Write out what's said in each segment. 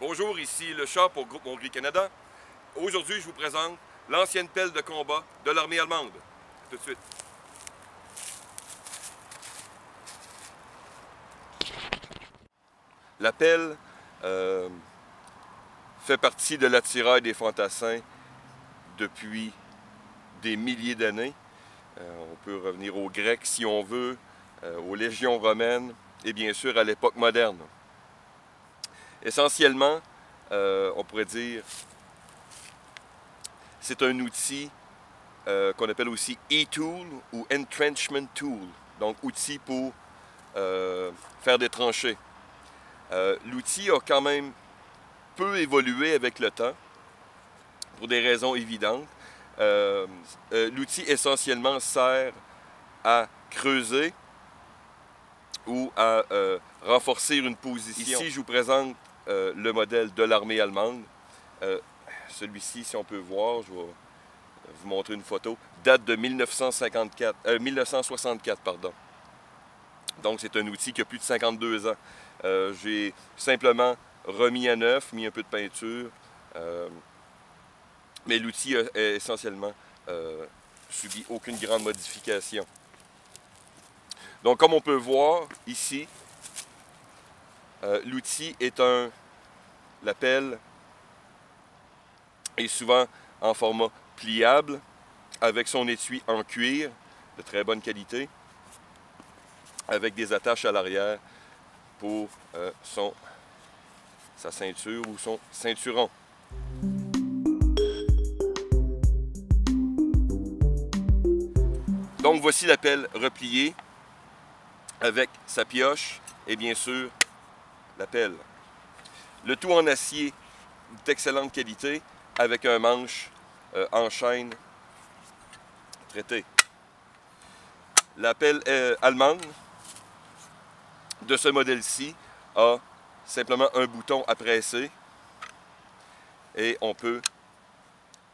Bonjour, ici le chat pour Groupe Montgris Canada. Aujourd'hui, je vous présente l'ancienne pelle de combat de l'armée allemande. À tout de suite. La pelle fait partie de l'attirail des fantassins depuis des milliers d'années. On peut revenir aux Grecs si on veut, aux légions romaines et bien sûr à l'époque moderne. Essentiellement, on pourrait dire, c'est un outil qu'on appelle aussi E-Tool ou Entrenchment Tool, donc outil pour faire des tranchées. L'outil a quand même peu évolué avec le temps, pour des raisons évidentes. L'outil essentiellement sert à creuser ou à renforcer une position. Ici, je vous présente le modèle de l'armée allemande. Celui-ci, si on peut voir, je vais vous montrer une photo, date de 1964, pardon. Donc c'est un outil qui a plus de 52 ans. J'ai simplement remis à neuf, mis un peu de peinture, mais l'outil a essentiellement subi aucune grande modification. Donc comme on peut voir ici, l'outil est la pelle est souvent en format pliable, avec son étui en cuir de très bonne qualité, avec des attaches à l'arrière pour sa ceinture ou son ceinturon. Donc voici la pelle repliée avec sa pioche et bien sûr la pelle. Le tout en acier d'excellente qualité avec un manche en chêne traité. La pelle allemande de ce modèle-ci a simplement un bouton à presser et on peut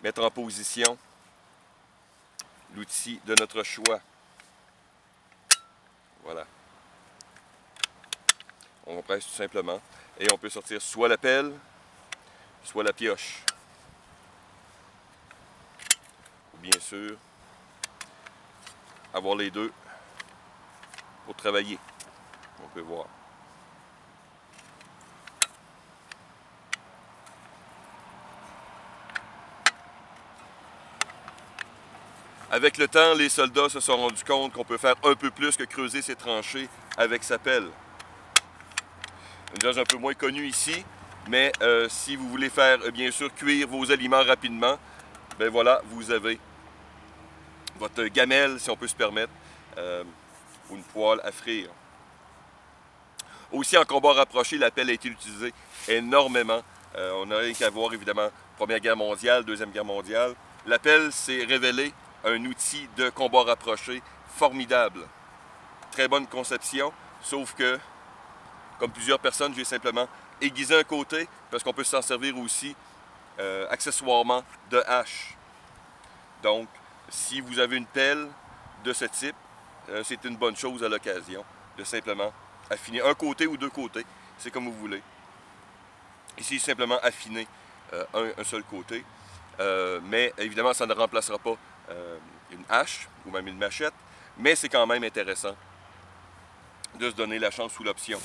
mettre en position l'outil de notre choix. Voilà. On presse tout simplement et on peut sortir soit la pelle, soit la pioche. Ou bien sûr, avoir les deux pour travailler. On peut voir. Avec le temps, les soldats se sont rendus compte qu'on peut faire un peu plus que creuser ses tranchées avec sa pelle. Une usage un peu moins connu ici, mais si vous voulez faire, bien sûr, cuire vos aliments rapidement, ben voilà, vous avez votre gamelle, si on peut se permettre, ou une poêle à frire. Aussi, en combat rapproché, la pelle a été utilisée énormément. On n'a rien qu'à voir, évidemment, Première Guerre mondiale, Deuxième Guerre mondiale. La pelle s'est révélée un outil de combat rapproché formidable. Très bonne conception, sauf que, comme plusieurs personnes, j'ai simplement aiguisé un côté, parce qu'on peut s'en servir aussi accessoirement de hache. Donc, si vous avez une pelle de ce type, c'est une bonne chose à l'occasion de simplement affiner un côté ou deux côtés, c'est comme vous voulez. Ici, simplement affiner un seul côté, mais évidemment, ça ne remplacera pas une hache ou même une machette, mais c'est quand même intéressant de se donner la chance ou l'option.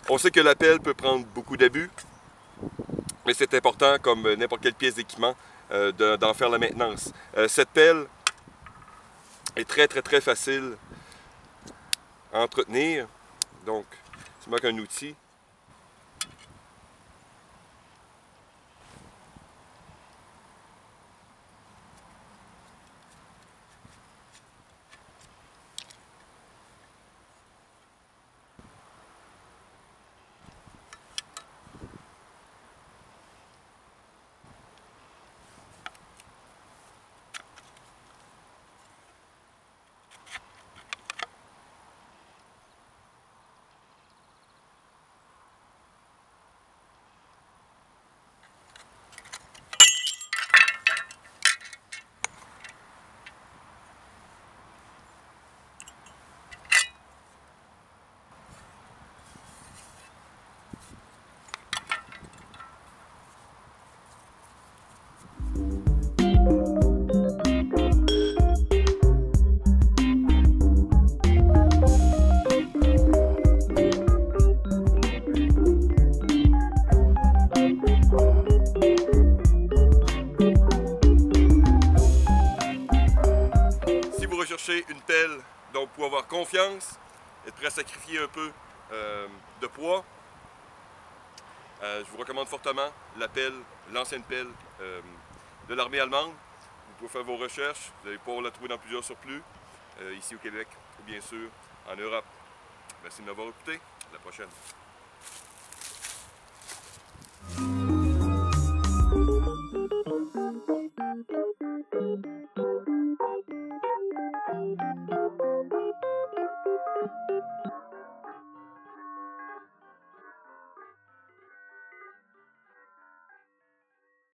On sait que la pelle peut prendre beaucoup d'abus, mais c'est important, comme n'importe quelle pièce d'équipement, d'en faire la maintenance. Cette pelle est très facile à entretenir. Donc, c'est moi qu'un outil. Si vous recherchez une pelle dont vous pouvez avoir confiance, être prêt à sacrifier un peu de poids, je vous recommande fortement la pelle, l'ancienne pelle de l'armée allemande. Vous pouvez faire vos recherches, vous allez pouvoir la trouver dans plusieurs surplus, ici au Québec ou bien sûr en Europe. Merci de m'avoir écouté, à la prochaine.